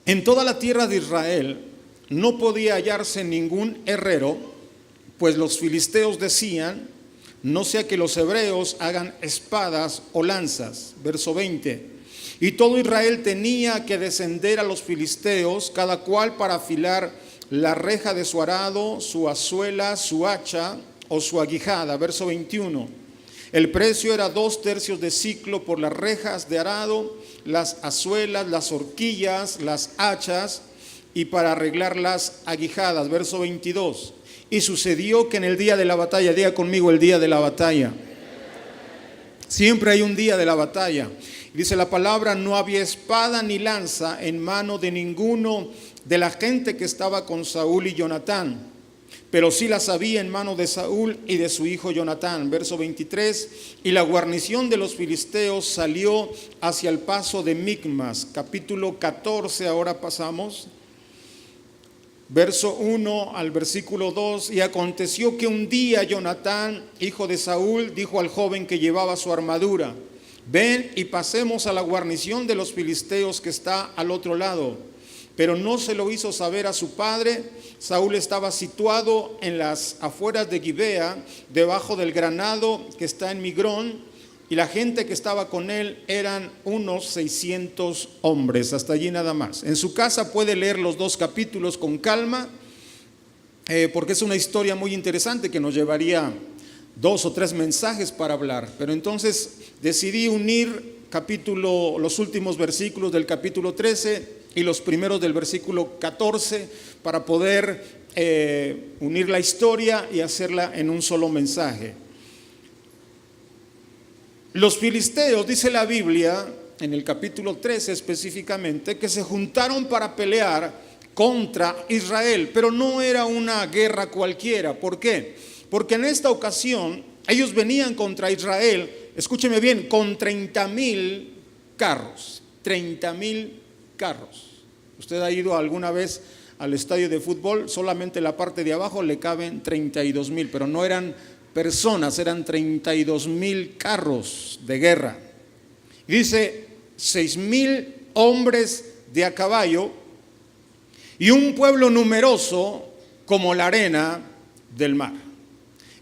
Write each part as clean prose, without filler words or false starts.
En toda la tierra de Israel no podía hallarse ningún herrero, pues los filisteos decían: no sea que los hebreos hagan espadas o lanzas. Verso 20. Y todo Israel tenía que descender a los filisteos, cada cual para afilar la reja de su arado, su azuela, su hacha o su aguijada. Verso 21. El precio era 2/3 de siclo por las rejas de arado, las azuelas, las horquillas, las hachas y para arreglar las aguijadas. Verso 22. Y sucedió que en el día de la batalla, diga conmigo, el día de la batalla. Siempre hay un día de la batalla. Dice la palabra: no había espada ni lanza en mano de ninguno de la gente que estaba con Saúl y Jonatán, pero sí las había en mano de Saúl y de su hijo Jonatán. Verso 23. Y la guarnición de los filisteos salió hacia el paso de Micmas. Capítulo 14, ahora pasamos. Verso 1 al versículo 2. Y aconteció que un día Jonatán, hijo de Saúl, dijo al joven que llevaba su armadura: ven y pasemos a la guarnición de los filisteos que está al otro lado. Pero no se lo hizo saber a su padre. Saúl estaba situado en las afueras de Gibea, debajo del granado que está en Migrón, y la gente que estaba con él eran unos 600 hombres. Hasta allí nada más. En su casa puede leer los 2 capítulos con calma, porque es una historia muy interesante que nos llevaría 2 o 3 mensajes para hablar. Pero entonces decidí unir los últimos versículos del capítulo 13 y los primeros del versículo 14 para poder unir la historia y hacerla en un solo mensaje. Los filisteos, dice la Biblia, en el capítulo 13 específicamente, que se juntaron para pelear contra Israel, pero no era una guerra cualquiera. ¿Por qué? Porque en esta ocasión ellos venían contra Israel, escúcheme bien, con 30,000 carros. 30,000 carros. Usted ha ido alguna vez al estadio de fútbol, solamente la parte de abajo le caben 32,000, pero no eran personas, eran 32,000 carros de guerra. Dice 6,000 hombres de a caballo y un pueblo numeroso como la arena del mar.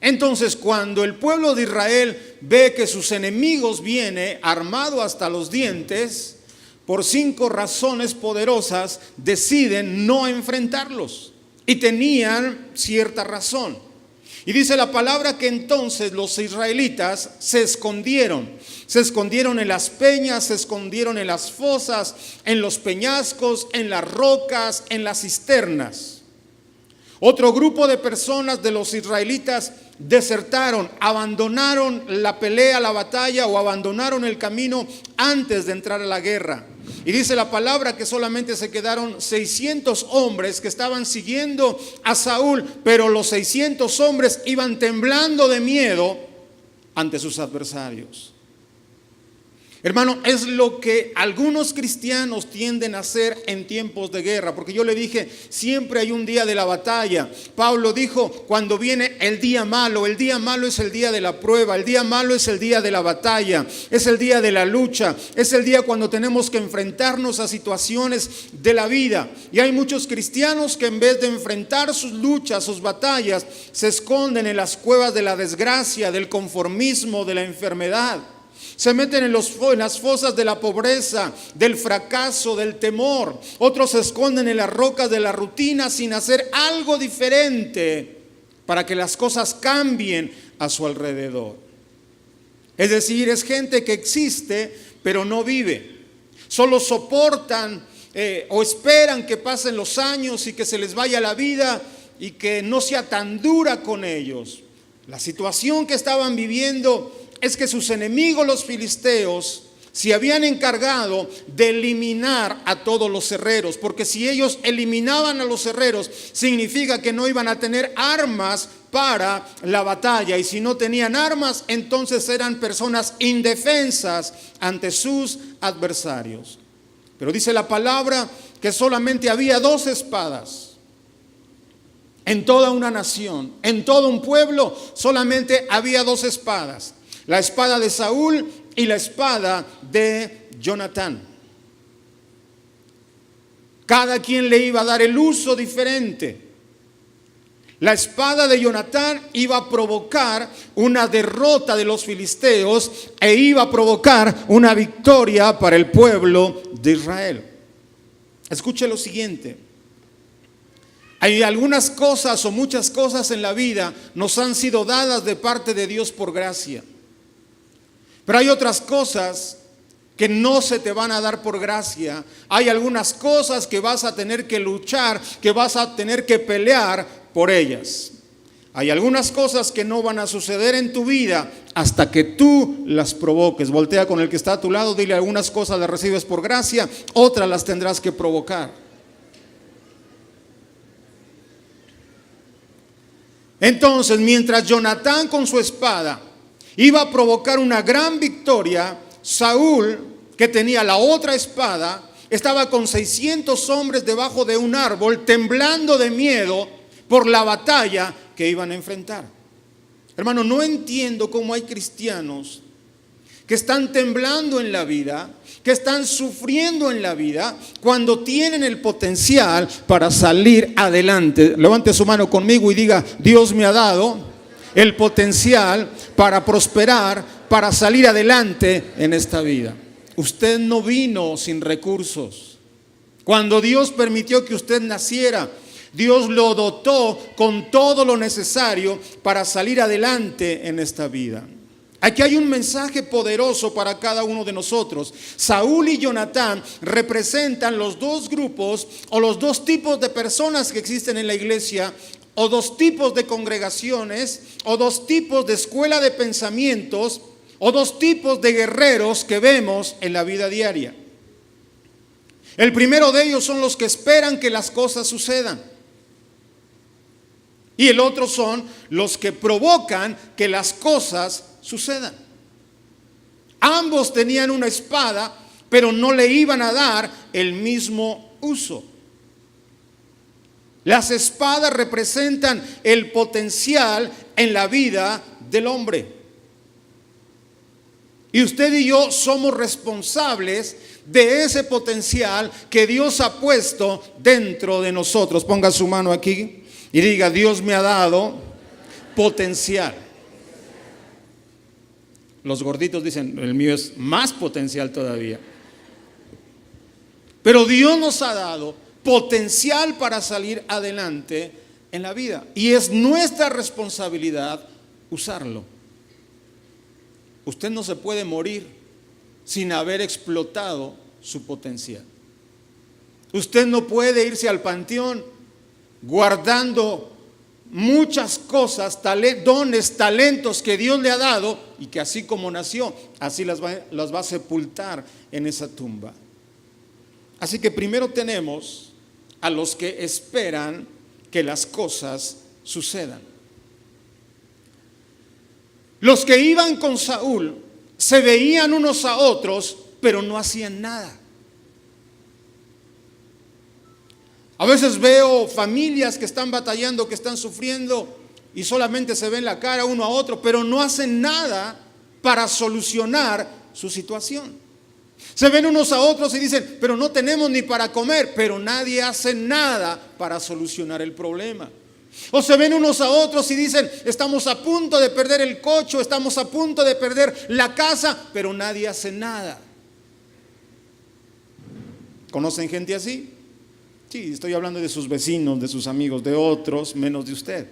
Entonces, cuando el pueblo de Israel ve que sus enemigos vienen armado hasta los dientes, por 5 razones poderosas deciden no enfrentarlos. Y tenían cierta razón. Y dice la palabra que entonces los israelitas se escondieron en las peñas, se escondieron en las fosas, en los peñascos, en las rocas, en las cisternas. Otro grupo de personas de los israelitas desertaron, abandonaron la pelea, la batalla, o abandonaron el camino antes de entrar a la guerra. Y dice la palabra que solamente se quedaron 600 hombres que estaban siguiendo a Saúl, pero los 600 hombres iban temblando de miedo ante sus adversarios. Hermano, es lo que algunos cristianos tienden a hacer en tiempos de guerra, porque yo le dije, siempre hay un día de la batalla. Pablo dijo, cuando viene el día malo es el día de la prueba, el día malo es el día de la batalla, es el día de la lucha, es el día cuando tenemos que enfrentarnos a situaciones de la vida. Y hay muchos cristianos que en vez de enfrentar sus luchas, sus batallas, se esconden en las cuevas de la desgracia, del conformismo, de la enfermedad. Se meten en las fosas de la pobreza, del fracaso, del temor. Otros se esconden en las rocas de la rutina sin hacer algo diferente para que las cosas cambien a su alrededor. Es decir, es gente que existe pero no vive. Solo soportan o esperan que pasen los años y que se les vaya la vida y que no sea tan dura con ellos. La situación que estaban viviendo es que sus enemigos, los filisteos, se habían encargado de eliminar a todos los herreros, porque si ellos eliminaban a los herreros, significa que no iban a tener armas para la batalla, y si no tenían armas, entonces eran personas indefensas ante sus adversarios. Pero dice la palabra que solamente había 2 espadas. En toda una nación, en todo un pueblo, solamente había 2 espadas. La espada de Saúl y la espada de Jonatán. Cada quien le iba a dar el uso diferente. La espada de Jonatán iba a provocar una derrota de los filisteos e iba a provocar una victoria para el pueblo de Israel. Escuche lo siguiente. Hay algunas cosas o muchas cosas en la vida nos han sido dadas de parte de Dios por gracia. Pero hay otras cosas que no se te van a dar por gracia. Hay algunas cosas que vas a tener que luchar, que vas a tener que pelear por ellas. Hay algunas cosas que no van a suceder en tu vida hasta que tú las provoques. Voltea con el que está a tu lado, dile: algunas cosas las recibes por gracia, otras las tendrás que provocar. Entonces, mientras Jonatán con su espada iba a provocar una gran victoria, Saúl, que tenía la otra espada, estaba con 600 hombres debajo de un árbol, temblando de miedo por la batalla que iban a enfrentar. Hermano, no entiendo cómo hay cristianos que están temblando en la vida, que están sufriendo en la vida, cuando tienen el potencial para salir adelante. Levante su mano conmigo y diga: Dios me ha dado el potencial para prosperar, para salir adelante en esta vida. Usted no vino sin recursos. Cuando Dios permitió que usted naciera, Dios lo dotó con todo lo necesario para salir adelante en esta vida. Aquí hay un mensaje poderoso para cada uno de nosotros. Saúl y Jonatán representan los dos grupos o los dos tipos de personas que existen en la iglesia, o dos tipos de congregaciones, o dos tipos de escuela de pensamientos, o dos tipos de guerreros que vemos en la vida diaria. El primero de ellos son los que esperan que las cosas sucedan. Y el otro son los que provocan que las cosas sucedan. Ambos tenían una espada, pero no le iban a dar el mismo uso. Las espadas representan el potencial en la vida del hombre. Y usted y yo somos responsables de ese potencial que Dios ha puesto dentro de nosotros. Ponga su mano aquí y diga: Dios me ha dado potencial. Los gorditos dicen: el mío es más potencial todavía. Pero Dios nos ha dado potencial para salir adelante en la vida. Y es nuestra responsabilidad usarlo. Usted no se puede morir sin haber explotado su potencial. Usted no puede irse al panteón guardando muchas cosas, dones, talentos que Dios le ha dado, y que así como nació, así las va a sepultar en esa tumba. Así que primero tenemos a los que esperan que las cosas sucedan. Los que iban con Saúl se veían unos a otros, pero no hacían nada. A veces veo familias que están batallando, que están sufriendo, y solamente se ven la cara uno a otro, pero no hacen nada para solucionar su situación. Se ven unos a otros y dicen: pero no tenemos ni para comer, pero nadie hace nada para solucionar el problema. O se ven unos a otros y dicen: estamos a punto de perder el coche, estamos a punto de perder la casa, pero nadie hace nada. ¿Conocen gente así? Sí, estoy hablando de sus vecinos, de sus amigos, de otros, menos de usted.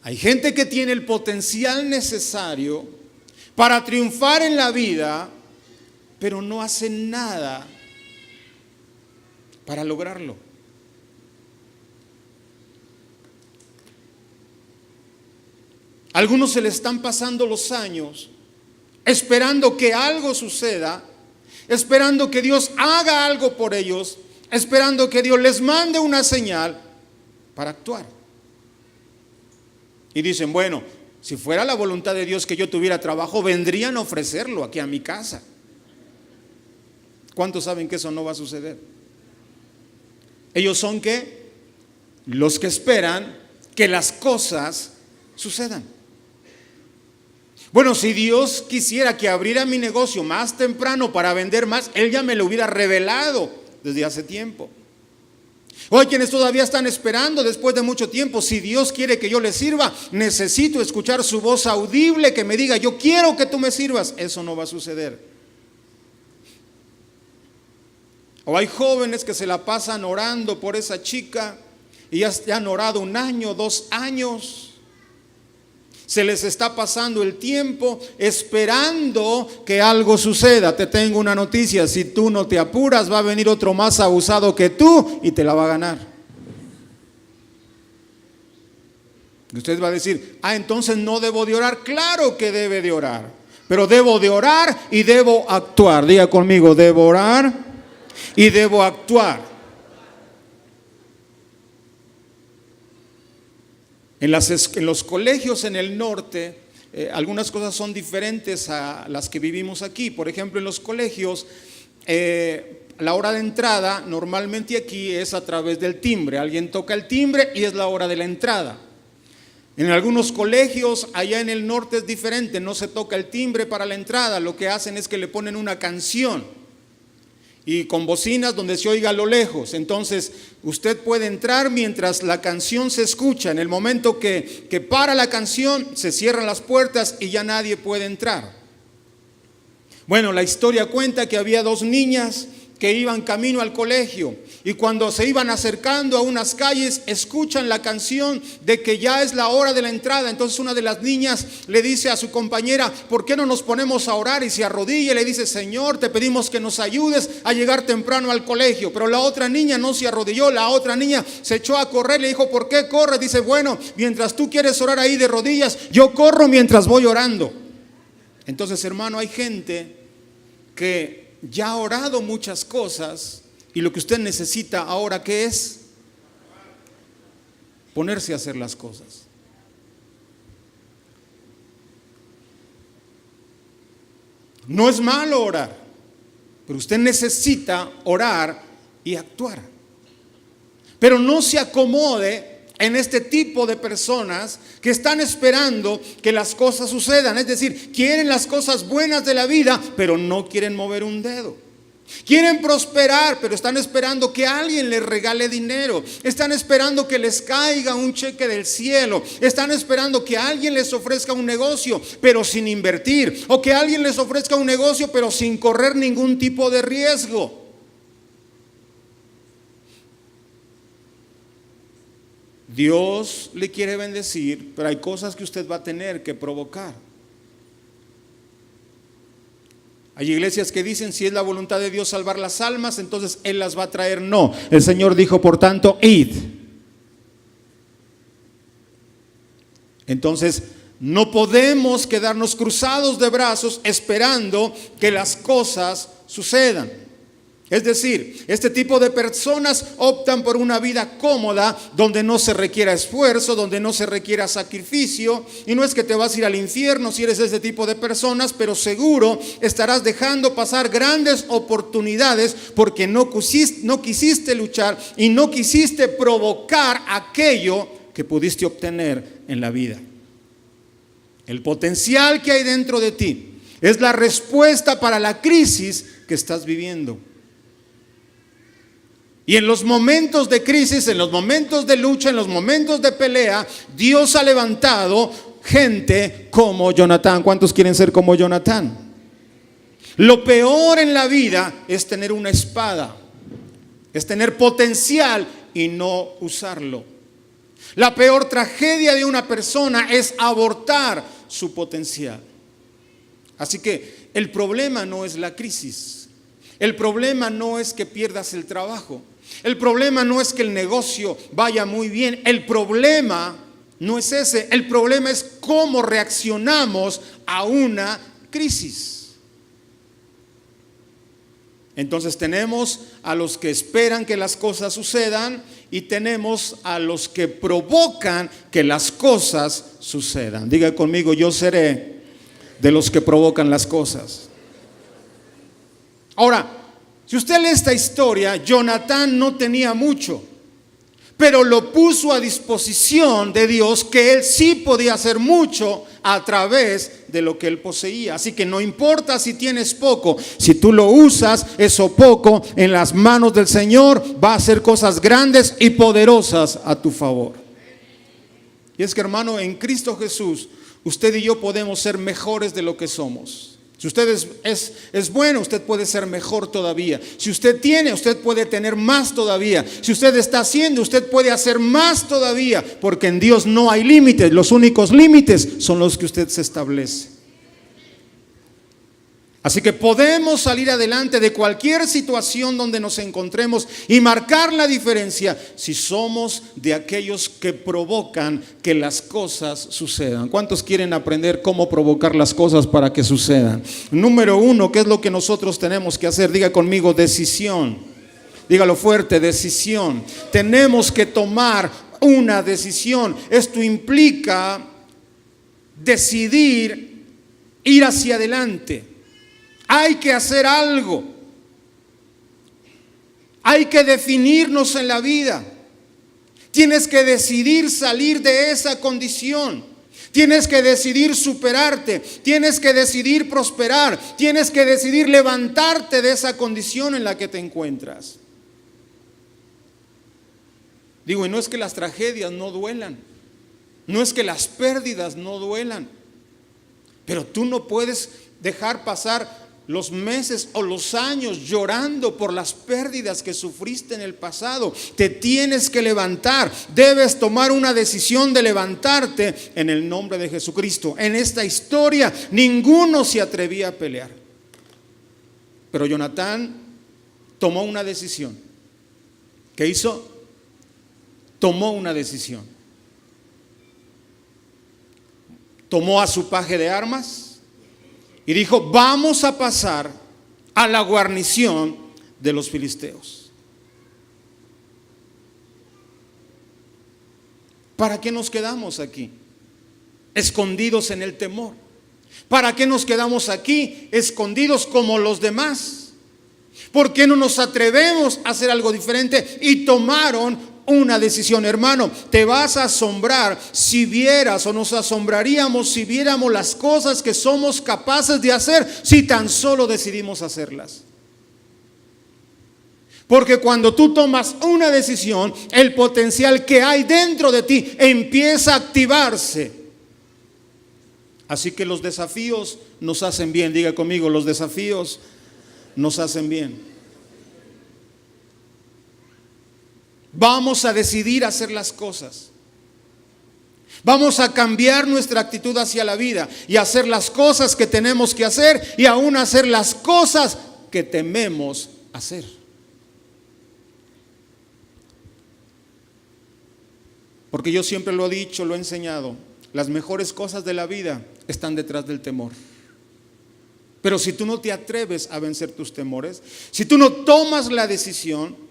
Hay gente que tiene el potencial necesario para triunfar en la vida, pero no hace nada para lograrlo. A algunos se le están pasando los años esperando que algo suceda, esperando que Dios haga algo por ellos, esperando que Dios les mande una señal para actuar. Y dicen: bueno, si fuera la voluntad de Dios que yo tuviera trabajo, vendrían a ofrecerlo aquí a mi casa. ¿Cuántos saben que eso no va a suceder? Ellos son ¿qué? Los que esperan que las cosas sucedan. Bueno, si Dios quisiera que abriera mi negocio más temprano para vender más, Él ya me lo hubiera revelado desde hace tiempo. O hay quienes todavía están esperando después de mucho tiempo. Si Dios quiere que yo le sirva, necesito escuchar su voz audible que me diga, yo quiero que tú me sirvas. Eso no va a suceder. O hay jóvenes que se la pasan orando por esa chica y ya han orado 1 año, 2 años. Se les está pasando el tiempo esperando que algo suceda. Te tengo una noticia: si tú no te apuras, va a venir otro más abusado que tú y te la va a ganar. Y usted va a decir, entonces no debo de orar. Claro que debe de orar, pero debo de orar y debo actuar. Diga conmigo, debo orar y debo actuar. En los colegios en el norte, algunas cosas son diferentes a las que vivimos aquí. Por ejemplo, en los colegios, la hora de entrada normalmente aquí es a través del timbre. Alguien toca el timbre y es la hora de la entrada. En algunos colegios allá en el norte es diferente, no se toca el timbre para la entrada. Lo que hacen es que le ponen una canción y con bocinas donde se oiga a lo lejos. Entonces usted puede entrar mientras la canción se escucha. En el momento que para la canción, se cierran las puertas y ya nadie puede entrar. Bueno, la historia cuenta que había 2 niñas que iban camino al colegio, y cuando se iban acercando a unas calles, escuchan la canción de que ya es la hora de la entrada. Entonces una de las niñas le dice a su compañera, ¿por qué no nos ponemos a orar? Y se arrodilla y le dice, Señor, te pedimos que nos ayudes a llegar temprano al colegio. Pero la otra niña no se arrodilló. La otra niña se echó a correr. Le dijo, ¿por qué corres? Dice, bueno, mientras tú quieres orar ahí de rodillas, yo corro mientras voy orando. Entonces, hermano, hay gente que ya ha orado muchas cosas, y lo que usted necesita ahora, ¿qué es? Ponerse a hacer las cosas. No es malo orar, pero usted necesita orar y actuar. Pero no se acomode en este tipo de personas que están esperando que las cosas sucedan. Es decir, quieren las cosas buenas de la vida, pero no quieren mover un dedo. Quieren prosperar, pero están esperando que alguien les regale dinero. Están esperando que les caiga un cheque del cielo. Están esperando que alguien les ofrezca un negocio, pero sin invertir. O que alguien les ofrezca un negocio, pero sin correr ningún tipo de riesgo. Dios le quiere bendecir, pero hay cosas que usted va a tener que provocar. Hay iglesias que dicen, si es la voluntad de Dios salvar las almas, entonces Él las va a traer. No, el Señor dijo, por tanto, id. Entonces, no podemos quedarnos cruzados de brazos esperando que las cosas sucedan. Es decir, este tipo de personas optan por una vida cómoda, donde no se requiera esfuerzo, donde no se requiera sacrificio. Y no es que te vas a ir al infierno si eres ese tipo de personas, pero seguro estarás dejando pasar grandes oportunidades porque no quisiste luchar y no quisiste provocar aquello que pudiste obtener en la vida. El potencial que hay dentro de ti es la respuesta para la crisis que estás viviendo. Y en los momentos de crisis, en los momentos de lucha, en los momentos de pelea, Dios ha levantado gente como Jonatán. ¿Cuántos quieren ser como Jonatán? Lo peor en la vida es tener una espada, es tener potencial y no usarlo. La peor tragedia de una persona es abortar su potencial. Así que el problema no es la crisis. El problema no es que pierdas el trabajo. El problema no es que el negocio vaya muy bien. El problema no es ese. El problema es cómo reaccionamos a una crisis. Entonces tenemos a los que esperan que las cosas sucedan y tenemos a los que provocan que las cosas sucedan. Diga conmigo, yo seré de los que provocan las cosas. Ahora, si usted lee esta historia, Jonatán no tenía mucho, pero lo puso a disposición de Dios, que él sí podía hacer mucho a través de lo que él poseía. Así que no importa si tienes poco, si tú lo usas, eso poco en las manos del Señor va a hacer cosas grandes y poderosas a tu favor. Y es que, hermano, en Cristo Jesús, usted y yo podemos ser mejores de lo que somos. Si usted es bueno, usted puede ser mejor todavía. Si usted tiene, usted puede tener más todavía. Si usted está haciendo, usted puede hacer más todavía. Porque en Dios no hay límites. Los únicos límites son los que usted se establece. Así que podemos salir adelante de cualquier situación donde nos encontremos y marcar la diferencia si somos de aquellos que provocan que las cosas sucedan. ¿Cuántos quieren aprender cómo provocar las cosas para que sucedan? Número 1, ¿qué es lo que nosotros tenemos que hacer? Diga conmigo, decisión. Dígalo fuerte, decisión. Tenemos que tomar una decisión. Esto implica decidir ir hacia adelante. Hay que hacer algo. Hay que definirnos en la vida. Tienes que decidir salir de esa condición. Tienes que decidir superarte. Tienes que decidir prosperar. Tienes que decidir levantarte de esa condición en la que te encuentras. Digo, y no es que las tragedias no duelan. No es que las pérdidas no duelan. Pero tú no puedes dejar pasar los meses o los años llorando por las pérdidas que sufriste en el pasado. Te tienes que levantar. Debes tomar una decisión de levantarte en el nombre de Jesucristo. En esta historia ninguno se atrevía a pelear, pero Jonatán tomó una decisión. ¿Qué hizo? Tomó una decisión. Tomó a su paje de armas y dijo, vamos a pasar a la guarnición de los filisteos. ¿Para qué nos quedamos aquí? Escondidos en el temor. ¿Para qué nos quedamos aquí escondidos como los demás? ¿Por qué no nos atrevemos a hacer algo diferente? Y tomaron una decisión. Hermano, te vas a asombrar si vieras, o nos asombraríamos si viéramos las cosas que somos capaces de hacer si tan solo decidimos hacerlas. Porque cuando tú tomas una decisión, el potencial que hay dentro de ti empieza a activarse. Así que los desafíos nos hacen bien. Diga conmigo, los desafíos nos hacen bien. Vamos a decidir hacer las cosas. Vamos a cambiar nuestra actitud hacia la vida y hacer las cosas que tenemos que hacer y aún hacer las cosas que tememos hacer. Porque yo siempre lo he dicho, lo he enseñado, las mejores cosas de la vida están detrás del temor. Pero si tú no te atreves a vencer tus temores, si tú no tomas la decisión,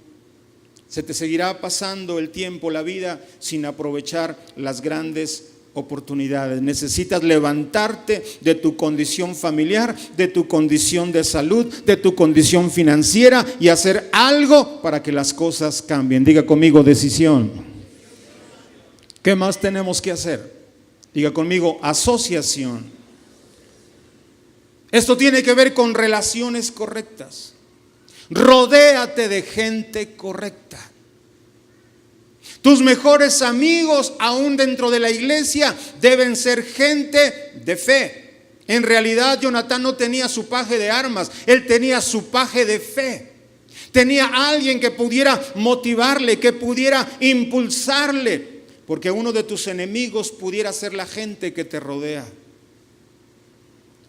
se te seguirá pasando el tiempo, la vida, sin aprovechar las grandes oportunidades. Necesitas levantarte de tu condición familiar, de tu condición de salud, de tu condición financiera y hacer algo para que las cosas cambien. Diga conmigo, decisión. ¿Qué más tenemos que hacer? Diga conmigo, asociación. Esto tiene que ver con relaciones correctas. Rodéate de gente correcta. Tus mejores amigos, aún dentro de la iglesia, deben ser gente de fe. En realidad, Jonatán no tenía su paje de armas, él tenía su paje de fe. Tenía a alguien que pudiera motivarle, que pudiera impulsarle, porque uno de tus enemigos pudiera ser la gente que te rodea.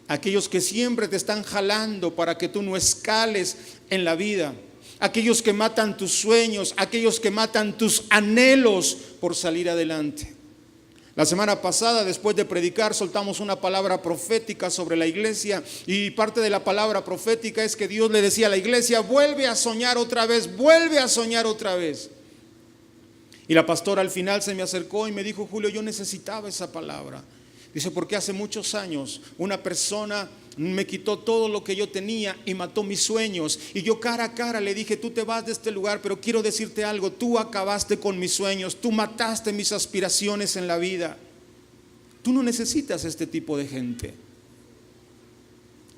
Aquellos que siempre te están jalando para que tú no escales en la vida. Aquellos que matan tus sueños, aquellos que matan tus anhelos por salir adelante. La semana pasada, después de predicar, soltamos una palabra profética sobre la iglesia, y parte de la palabra profética es que Dios le decía a la iglesia, vuelve a soñar otra vez, vuelve a soñar otra vez. Y la pastora al final se me acercó y me dijo, Julio, yo necesitaba esa palabra. Dice, porque hace muchos años una persona me quitó todo lo que yo tenía y mató mis sueños. Y yo cara a cara le dije, tú te vas de este lugar, pero quiero decirte algo, tú acabaste con mis sueños, tú mataste mis aspiraciones en la vida. Tú no necesitas este tipo de gente.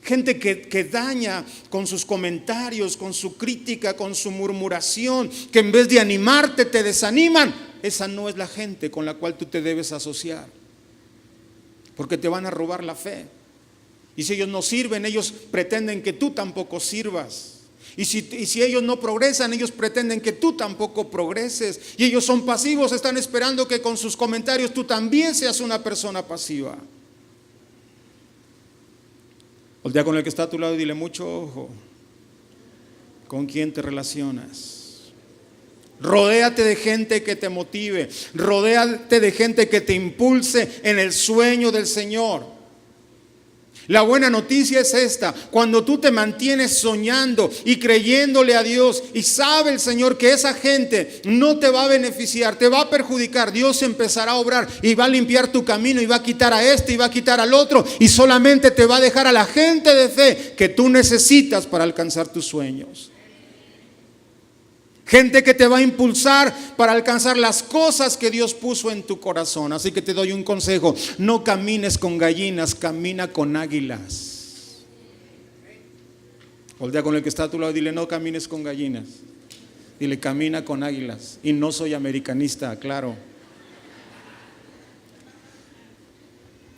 Gente que daña con sus comentarios, con su crítica, con su murmuración, que en vez de animarte te desaniman. Esa no es la gente con la cual tú te debes asociar, porque te van a robar la fe. Y si ellos no sirven, ellos pretenden que tú tampoco sirvas. Y si ellos no progresan, ellos pretenden que tú tampoco progreses. Y ellos son pasivos, están esperando que con sus comentarios tú también seas una persona pasiva. Voltea con el que está a tu lado y dile: mucho ojo con quién te relacionas. Rodéate de gente que te motive. Rodéate de gente que te impulse en el sueño del Señor. La buena noticia es esta: cuando tú te mantienes soñando y creyéndole a Dios, y sabe el Señor que esa gente no te va a beneficiar, te va a perjudicar, Dios empezará a obrar y va a limpiar tu camino y va a quitar a este y va a quitar al otro, y solamente te va a dejar a la gente de fe que tú necesitas para alcanzar tus sueños. Gente que te va a impulsar para alcanzar las cosas que Dios puso en tu corazón. Así que te doy un consejo: no camines con gallinas, camina con águilas. Voltea con el que está a tu lado y dile: no camines con gallinas. Dile: camina con águilas. Y no soy americanista, claro.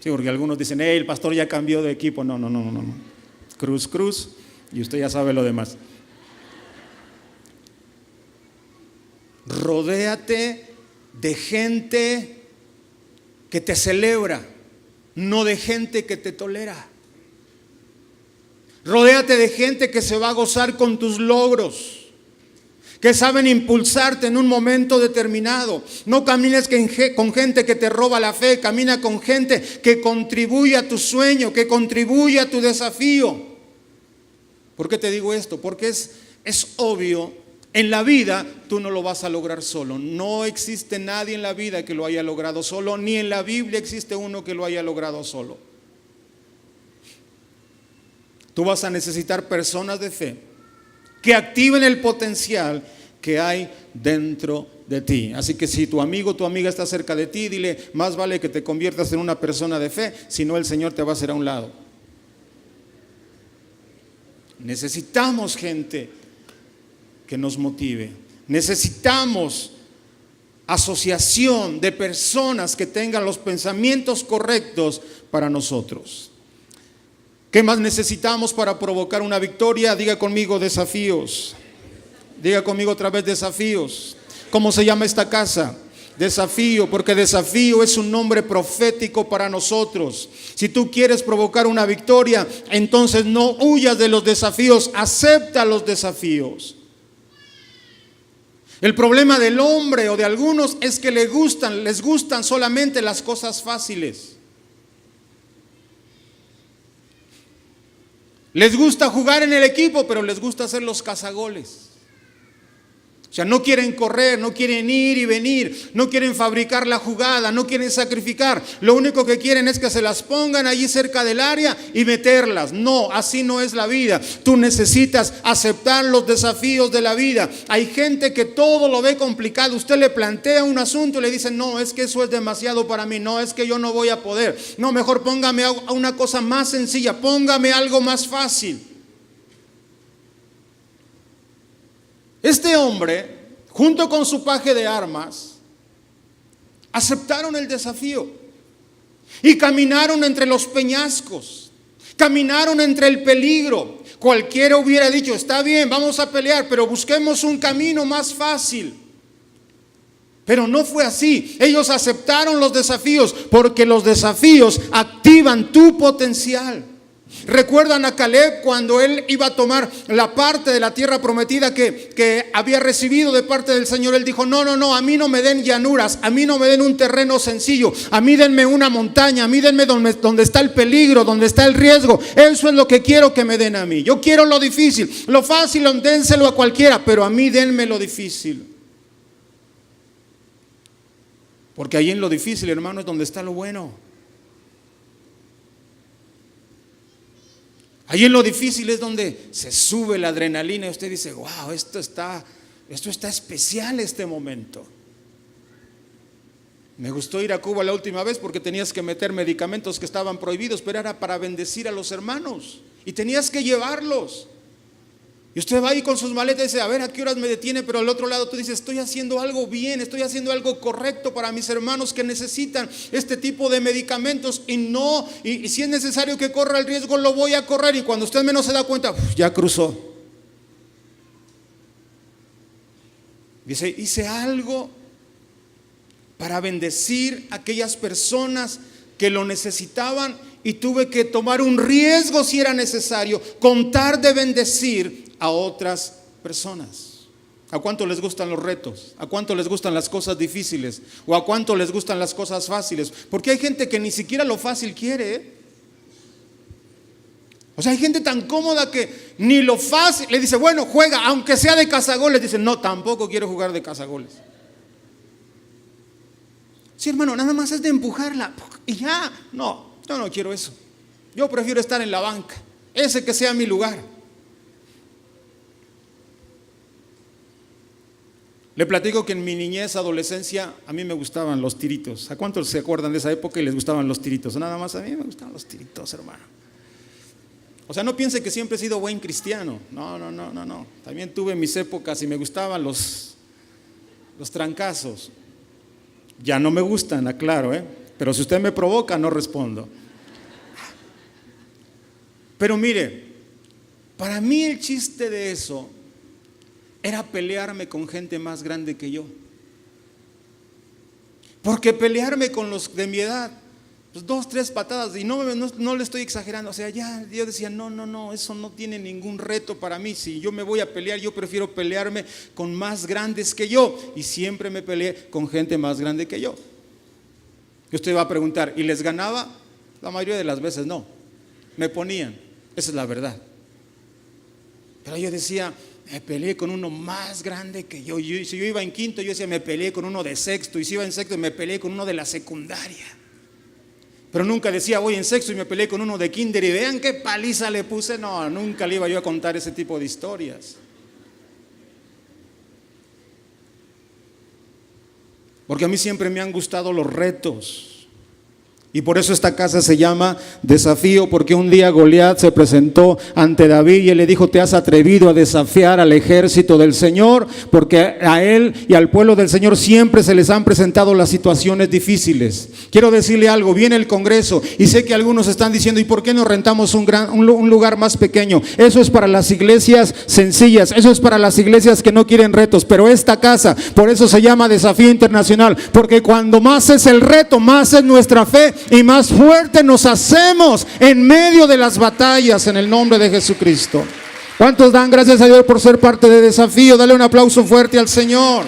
Sí, porque algunos dicen: el pastor ya cambió de equipo. No. Cruz, cruz. Y usted ya sabe lo demás. Rodéate de gente que te celebra, no de gente que te tolera. Rodéate de gente que se va a gozar con tus logros, que saben impulsarte en un momento determinado. No camines con gente que te roba la fe, camina con gente que contribuye a tu sueño, que contribuye a tu desafío. ¿Por qué te digo esto? Porque es obvio. En la vida tú no lo vas a lograr solo. No existe nadie en la vida que lo haya logrado solo, ni en la Biblia existe uno que lo haya logrado solo. Tú vas a necesitar personas de fe que activen el potencial que hay dentro de ti. Así que si tu amigo o tu amiga está cerca de ti, dile: más vale que te conviertas en una persona de fe, si no el Señor te va a hacer a un lado. Necesitamos gente que nos motive. Necesitamos asociación de personas que tengan los pensamientos correctos para nosotros. ¿Qué más necesitamos para provocar una victoria? Diga conmigo: desafíos. Diga conmigo otra vez: desafíos. ¿Cómo se llama esta casa? Desafío, porque desafío es un nombre profético para nosotros. Si tú quieres provocar una victoria, entonces no huyas de los desafíos, acepta los desafíos. El problema del hombre o de algunos es que les gustan solamente las cosas fáciles. Les gusta jugar en el equipo, pero les gusta hacer los cazagoles. O sea, no quieren correr, no quieren ir y venir, no quieren fabricar la jugada, no quieren sacrificar. Lo único que quieren es que se las pongan allí cerca del área y meterlas. No, así no es la vida. Tú necesitas aceptar los desafíos de la vida. Hay gente que todo lo ve complicado. Usted le plantea un asunto y le dice: no, es que eso es demasiado para mí. No, es que yo no voy a poder. No, mejor póngame a una cosa más sencilla. Póngame algo más fácil. Este hombre, junto con su paje de armas, aceptaron el desafío y caminaron entre los peñascos, caminaron entre el peligro. Cualquiera hubiera dicho: está bien, vamos a pelear, pero busquemos un camino más fácil. Pero no fue así. Ellos aceptaron los desafíos porque los desafíos activan tu potencial. ¿Recuerdan a Caleb cuando él iba a tomar la parte de la tierra prometida que había recibido de parte del Señor? Él dijo: no, a mí no me den llanuras, a mí no me den un terreno sencillo, a mí denme una montaña, a mí denme donde está el peligro, donde está el riesgo. Eso es lo que quiero que me den a mí. Yo quiero lo difícil, lo fácil dénselo a cualquiera, pero a mí denme lo difícil. Porque ahí en lo difícil, hermano, es donde está lo bueno. Ahí en lo difícil es donde se sube la adrenalina y usted dice: wow, esto está especial este momento. Me gustó ir a Cuba la última vez porque tenías que meter medicamentos que estaban prohibidos, pero era para bendecir a los hermanos y tenías que llevarlos. Y usted va ahí con sus maletas y dice, a ver, ¿a qué horas me detiene? Pero al otro lado tú dices, estoy haciendo algo bien, estoy haciendo algo correcto para mis hermanos que necesitan este tipo de medicamentos y si es necesario que corra el riesgo, lo voy a correr. Y cuando usted menos se da cuenta, ya cruzó. Dice, hice algo para bendecir a aquellas personas que lo necesitaban y tuve que tomar un riesgo si era necesario, contar de bendecir a otras personas. ¿A cuánto les gustan los retos? ¿A cuánto les gustan las cosas difíciles? ¿O a cuánto les gustan las cosas fáciles? Porque hay gente que ni siquiera lo fácil quiere, ¿eh? O sea, hay gente tan cómoda que ni lo fácil, le dice, bueno, juega, aunque sea de cazagoles. Dice, no, tampoco quiero jugar de cazagoles. Sí, hermano, nada más es de empujarla y ya. No, yo no quiero eso. Yo prefiero estar en la banca, ese que sea mi lugar. Le platico que en mi niñez, adolescencia, a mí me gustaban los tiritos. ¿A cuántos se acuerdan de esa época y les gustaban los tiritos? Nada más a mí me gustaban los tiritos, hermano. O sea, no piense que siempre he sido buen cristiano. No. También tuve mis épocas y me gustaban los trancazos. Ya no me gustan, aclaro, pero si usted me provoca, no respondo. Pero mire, para mí el chiste de eso era pelearme con gente más grande que yo. Porque pelearme con los de mi edad, pues 2, 3 patadas, y no le estoy exagerando. O sea, ya yo decía, no, eso no tiene ningún reto para mí. Si yo me voy a pelear, yo prefiero pelearme con más grandes que yo. Y siempre me peleé con gente más grande que yo. Y usted va a preguntar, ¿y les ganaba? La mayoría de las veces no. Me ponían, esa es la verdad. Pero yo decía, me peleé con uno más grande que yo. Si yo iba en quinto, yo decía, me peleé con uno de sexto. Y si iba en sexto, me peleé con uno de la secundaria. Pero nunca decía, voy en sexto y me peleé con uno de kinder y vean qué paliza le puse. No, nunca le iba yo a contar ese tipo de historias. Porque a mí siempre me han gustado los retos. Y por eso esta casa se llama Desafío, porque un día Goliat se presentó ante David y él le dijo, te has atrevido a desafiar al ejército del Señor, porque a él y al pueblo del Señor siempre se les han presentado las situaciones difíciles. Quiero decirle algo, viene el Congreso y sé que algunos están diciendo, ¿y por qué no rentamos un lugar más pequeño? Eso es para las iglesias sencillas, eso es para las iglesias que no quieren retos, pero esta casa, por eso se llama Desafío Internacional, porque cuando más es el reto, más es nuestra fe y más fuerte nos hacemos en medio de las batallas en el nombre de Jesucristo. ¿Cuántos dan gracias a Dios por ser parte de Desafío? Dale un aplauso fuerte al Señor.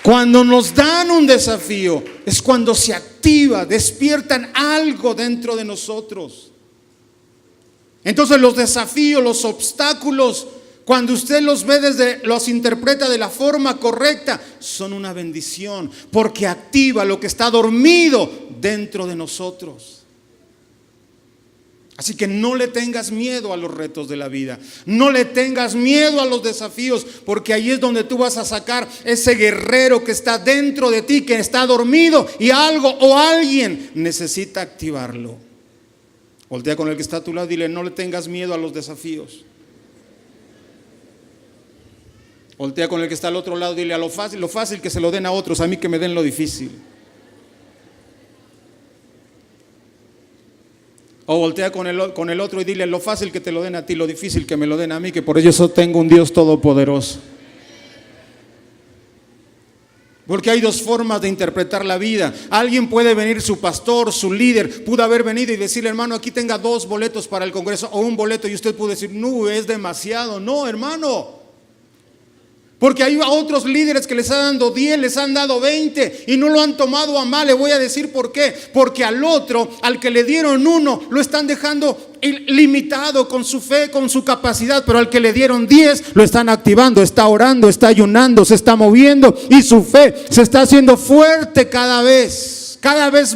Cuando nos dan un desafío es cuando se activa, despiertan algo dentro de nosotros. Entonces los desafíos, los obstáculos, cuando usted los interpreta de la forma correcta, son una bendición, porque activa lo que está dormido dentro de nosotros. Así que no le tengas miedo a los retos de la vida, no le tengas miedo a los desafíos, porque ahí es donde tú vas a sacar ese guerrero que está dentro de ti, que está dormido y algo o alguien necesita activarlo. Voltea con el que está a tu lado y dile, no le tengas miedo a los desafíos. Voltea con el que está al otro lado, dile, a lo fácil que se lo den a otros, a mí que me den lo difícil. O voltea con el otro y dile, lo fácil que te lo den a ti, lo difícil que me lo den a mí, que por eso tengo un Dios todopoderoso. Porque hay dos formas de interpretar la vida. Alguien puede venir, su pastor, su líder, pudo haber venido y decirle, hermano, aquí tenga 2 boletos para el Congreso o 1 boleto, y usted pudo decir, no, es demasiado. No, hermano. Porque hay otros líderes que les han dado 10, les han dado 20 y no lo han tomado a mal. Le voy a decir por qué. Porque al otro, al que le dieron 1, lo están dejando limitado con su fe, con su capacidad. Pero al que le dieron 10, lo están activando, está orando, está ayunando, se está moviendo y su fe se está haciendo fuerte cada vez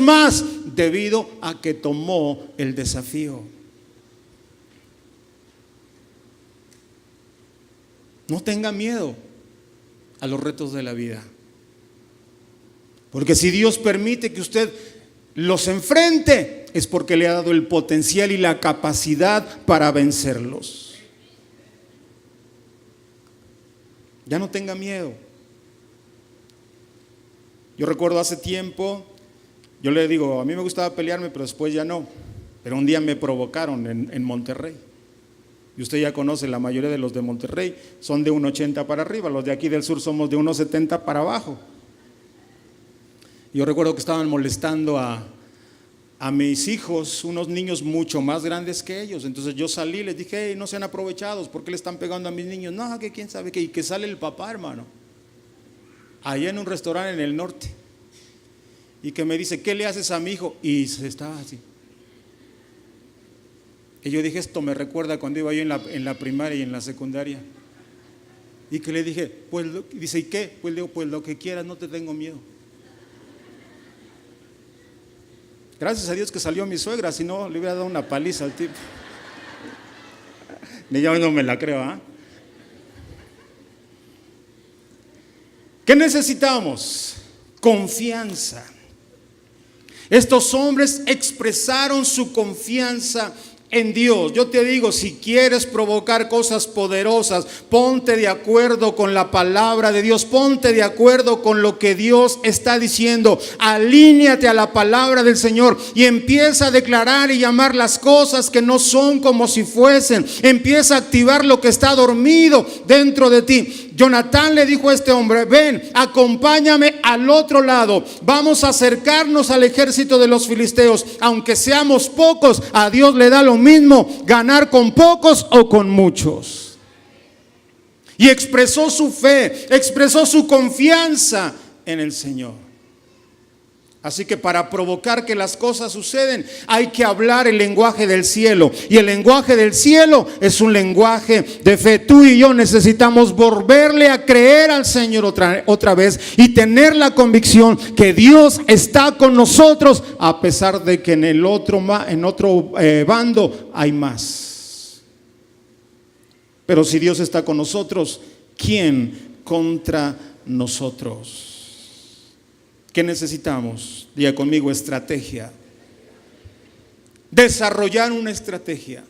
más, debido a que tomó el desafío. No tenga miedo a los retos de la vida. Porque si Dios permite que usted los enfrente, es porque le ha dado el potencial y la capacidad para vencerlos. Ya no tenga miedo. Yo recuerdo hace tiempo, yo le digo, a mí me gustaba pelearme, pero después ya no. Pero un día me provocaron en Monterrey. Y usted ya conoce, la mayoría de los de Monterrey son de 1.80 para arriba, los de aquí del sur somos de 1.70 para abajo. Yo recuerdo que estaban molestando a mis hijos, unos niños mucho más grandes que ellos. Entonces yo salí y les dije, hey, no sean aprovechados, ¿por qué le están pegando a mis niños? No, que quién sabe qué. Y que sale el papá, hermano, allá en un restaurante en el norte, y que me dice, ¿qué le haces a mi hijo? Y se estaba así. Y yo dije, esto me recuerda cuando iba yo en la primaria y en la secundaria. Y que le dije, pues, dice, ¿y qué? Pues le digo, pues lo que quieras, no te tengo miedo. Gracias a Dios que salió mi suegra, si no le hubiera dado una paliza al tipo. Ni yo no me la creo, ¿ah? ¿Qué necesitamos? Confianza. Estos hombres expresaron su confianza en Dios. Yo te digo, si quieres provocar cosas poderosas, ponte de acuerdo con la palabra de Dios, ponte de acuerdo con lo que Dios está diciendo, alíñate a la palabra del Señor y empieza a declarar y llamar las cosas que no son como si fuesen. Empieza a activar lo que está dormido dentro de ti. Jonatán le dijo a este hombre, ven, acompáñame al otro lado, vamos a acercarnos al ejército de los filisteos. Aunque seamos pocos, a Dios le da lo mismo ganar con pocos o con muchos. Y expresó su fe, expresó su confianza en el Señor. Así que para provocar que las cosas suceden, hay que hablar el lenguaje del cielo. Y el lenguaje del cielo es un lenguaje de fe. Tú y yo necesitamos volverle a creer al Señor otra vez y tener la convicción que Dios está con nosotros, a pesar de que en otro bando hay más. Pero si Dios está con nosotros, ¿quién contra nosotros? ¿Qué necesitamos? Diga conmigo, estrategia. Desarrollar una estrategia.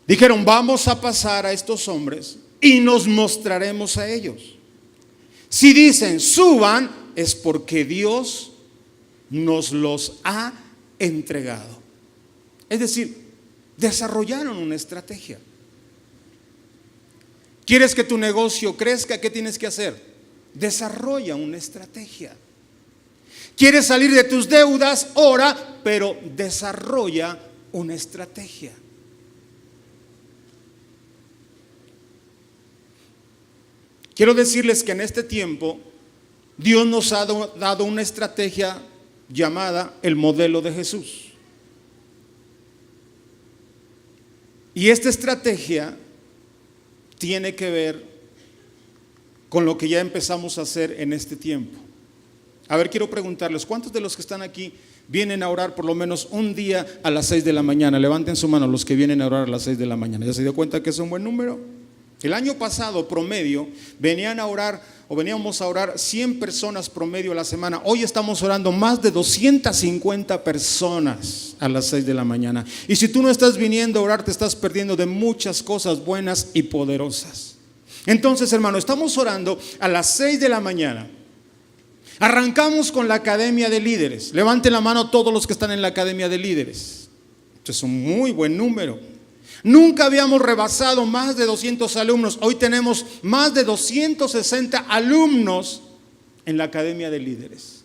Dijeron, vamos a pasar a estos hombres y nos mostraremos a ellos. Si dicen, suban, es porque Dios nos los ha entregado. Es decir, desarrollaron una estrategia. ¿Quieres que tu negocio crezca? ¿Qué tienes que hacer? Desarrolla una estrategia. ¿Quieres salir de tus deudas? Ora, pero desarrolla una estrategia. Quiero decirles que en este tiempo Dios nos ha dado una estrategia llamada el modelo de Jesús. Y esta estrategia tiene que ver con lo que ya empezamos a hacer en este tiempo. A ver, quiero preguntarles, ¿cuántos de los que están aquí vienen a orar por lo menos un día a las 6 de la mañana? Levanten su mano los que vienen a orar a las 6 de la mañana. ¿Ya se dio cuenta que es un buen número? El año pasado, promedio, veníamos a orar 100 personas promedio a la semana. Hoy estamos orando más de 250 personas a las 6 de la mañana. Y si tú no estás viniendo a orar, te estás perdiendo de muchas cosas buenas y poderosas. Entonces, hermano, estamos orando a las 6 de la mañana. Arrancamos con la academia de líderes. Levanten la mano todos los que están en la academia de líderes. Esto es un muy buen número. Nunca habíamos rebasado más de 200 alumnos. Hoy tenemos más de 260 alumnos en la academia de líderes.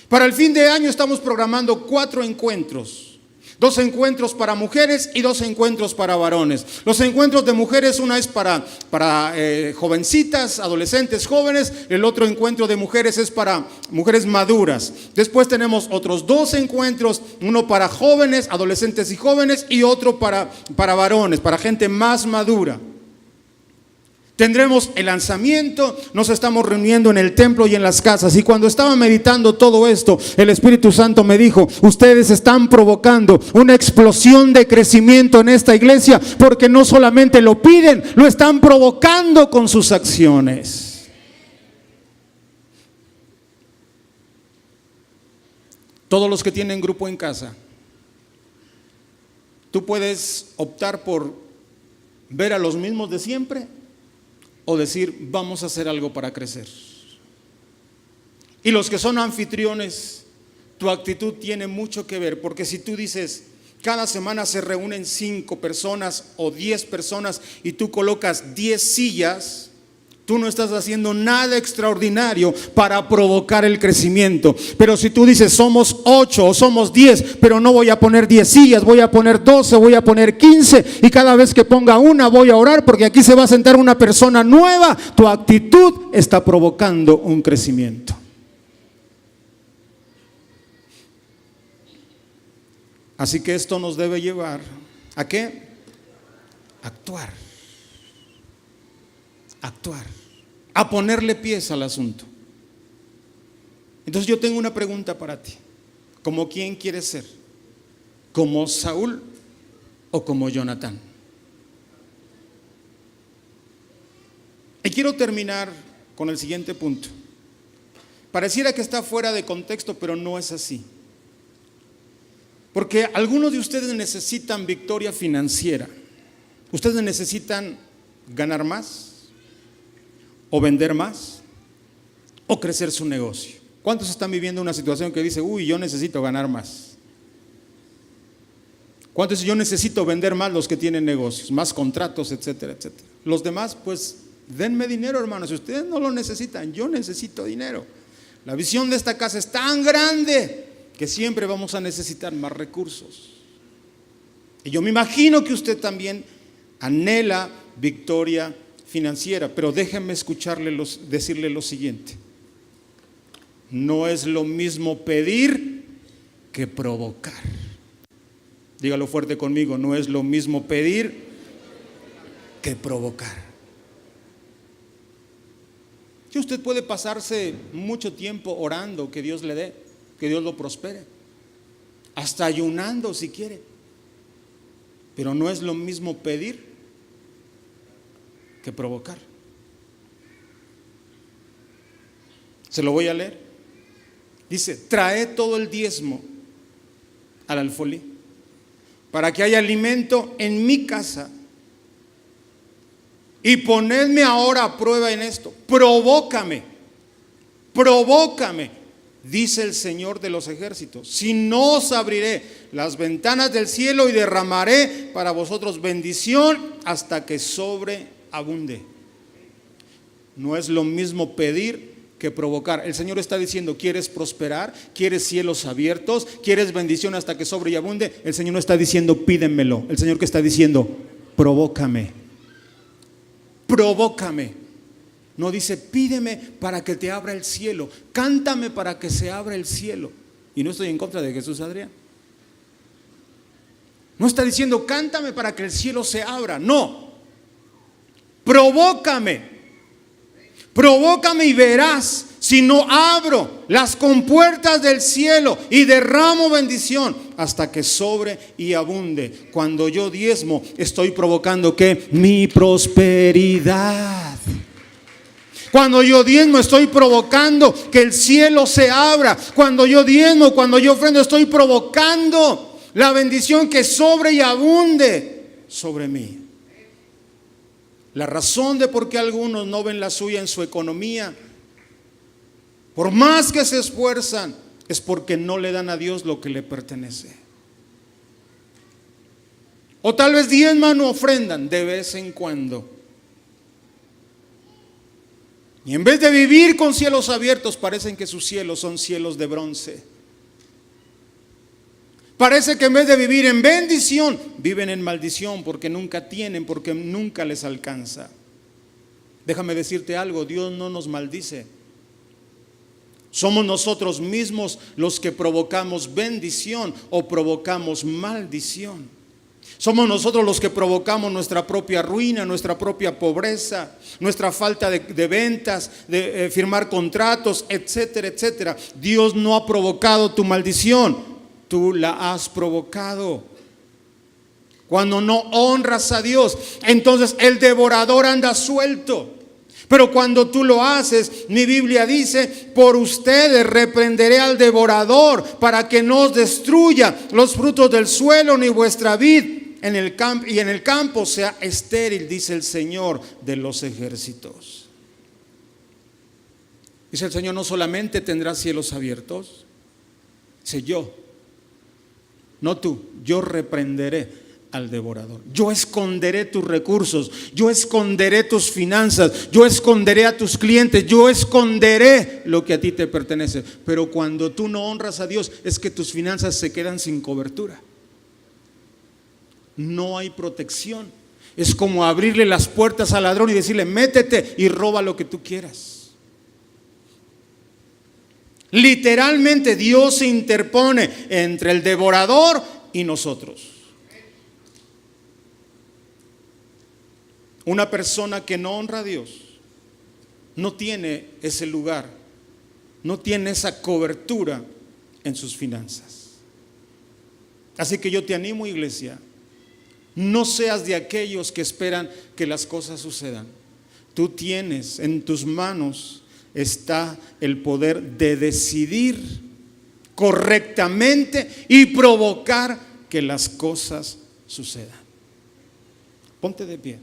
Para el fin de año estamos programando 4 encuentros. 2 encuentros para mujeres y 2 encuentros para varones. Los encuentros de mujeres, una es para jovencitas, adolescentes, jóvenes. El otro encuentro de mujeres es para mujeres maduras. Después tenemos otros 2 encuentros, uno para jóvenes, adolescentes y jóvenes, y otro para varones, para gente más madura. Tendremos el lanzamiento, nos estamos reuniendo en el templo y en las casas. Y cuando estaba meditando todo esto, el Espíritu Santo me dijo: ustedes están provocando una explosión de crecimiento en esta iglesia, porque no solamente lo piden, lo están provocando con sus acciones. Todos los que tienen grupo en casa, tú puedes optar por ver a los mismos de siempre, o decir: vamos a hacer algo para crecer. Y los que son anfitriones, tu actitud tiene mucho que ver, porque si tú dices: cada semana se reúnen 5 personas o 10 personas y tú colocas 10 sillas, tú no estás haciendo nada extraordinario para provocar el crecimiento. Pero si tú dices: somos 8 o somos 10, pero no voy a poner 10 sillas, voy a poner 12, voy a poner 15, y cada vez que ponga una voy a orar porque aquí se va a sentar una persona nueva, tu actitud está provocando un crecimiento. Así que esto nos debe llevar ¿a qué? Actuar, a ponerle pies al asunto. Entonces yo tengo una pregunta para ti: ¿cómo quién quieres ser? ¿Como Saúl o como Jonatán? Y quiero terminar con el siguiente punto. Pareciera que está fuera de contexto, pero no es así. Porque algunos de ustedes necesitan victoria financiera. Ustedes necesitan ganar más, o vender más, o crecer su negocio. ¿Cuántos están viviendo una situación que dice: uy, yo necesito ganar más? ¿Cuántos dicen: yo necesito vender más? Los que tienen negocios, más contratos, etcétera, etcétera. Los demás, pues denme dinero, hermanos. Si ustedes no lo necesitan, yo necesito dinero. La visión de esta casa es tan grande que siempre vamos a necesitar más recursos. Y yo me imagino que usted también anhela victoria financiera, pero déjenme decirle lo siguiente: no es lo mismo pedir que provocar. Dígalo fuerte conmigo: no es lo mismo pedir que provocar. Que usted puede pasarse mucho tiempo orando que Dios le dé, que Dios lo prospere, hasta ayunando si quiere, pero no es lo mismo pedir que provocar. Se lo voy a leer. Dice: trae todo el diezmo al alfolí, para que haya alimento en mi casa, y ponedme ahora a prueba en esto. Provócame, dice el Señor de los ejércitos, si no os abriré las ventanas del cielo y derramaré para vosotros bendición hasta que sobreabunde. No es lo mismo pedir que provocar. El Señor está diciendo: ¿quieres prosperar? ¿Quieres cielos abiertos? ¿Quieres bendición hasta que sobre y abunde? El Señor no está diciendo: pídemelo. El Señor que está diciendo: provócame. No dice: pídeme para que te abra el cielo, cántame para que se abra el cielo. Y no estoy en contra de Jesús, Adrián. No está diciendo: cántame para que el cielo se abra. No, provócame y verás si no abro las compuertas del cielo y derramo bendición hasta que sobre y abunde. Cuando yo diezmo, estoy provocando ¿qué? Mi prosperidad. Cuando yo diezmo, estoy provocando que el cielo se abra. Cuando yo diezmo, cuando yo ofrendo, estoy provocando la bendición que sobre y abunde sobre mí. La razón de por qué algunos no ven la suya en su economía, por más que se esfuerzan, es porque no le dan a Dios lo que le pertenece. O tal vez diezman o ofrendan de vez en cuando. Y en vez de vivir con cielos abiertos, parecen que sus cielos son cielos de bronce. Parece que en vez de vivir en bendición, viven en maldición, porque nunca tienen, porque nunca les alcanza. Déjame decirte algo: Dios no nos maldice. Somos nosotros mismos los que provocamos bendición o provocamos maldición. Somos nosotros los que provocamos nuestra propia ruina, nuestra propia pobreza, nuestra falta de ventas, de firmar contratos, etcétera, etcétera. Dios no ha provocado tu maldición, tú la has provocado. Cuando no honras a Dios, entonces el devorador anda suelto. Pero cuando tú lo haces, mi Biblia dice: por ustedes reprenderé al devorador para que no os destruya los frutos del suelo ni vuestra vid en el campo sea estéril, dice el Señor de los ejércitos. Dice el Señor: no solamente tendrás cielos abiertos, dice yo, no tú, yo reprenderé al devorador. Yo esconderé tus recursos, yo esconderé tus finanzas, yo esconderé a tus clientes, yo esconderé lo que a ti te pertenece. Pero cuando tú no honras a Dios, es que tus finanzas se quedan sin cobertura. No hay protección. Es como abrirle las puertas al ladrón y decirle: métete y roba lo que tú quieras. Literalmente Dios se interpone entre el devorador y nosotros. Una persona que no honra a Dios no tiene ese lugar, no tiene esa cobertura en sus finanzas. Así que yo te animo, iglesia, no seas de aquellos que esperan que las cosas sucedan. Tú tienes en tus manos, está el poder de decidir correctamente y provocar que las cosas sucedan. Ponte de pie.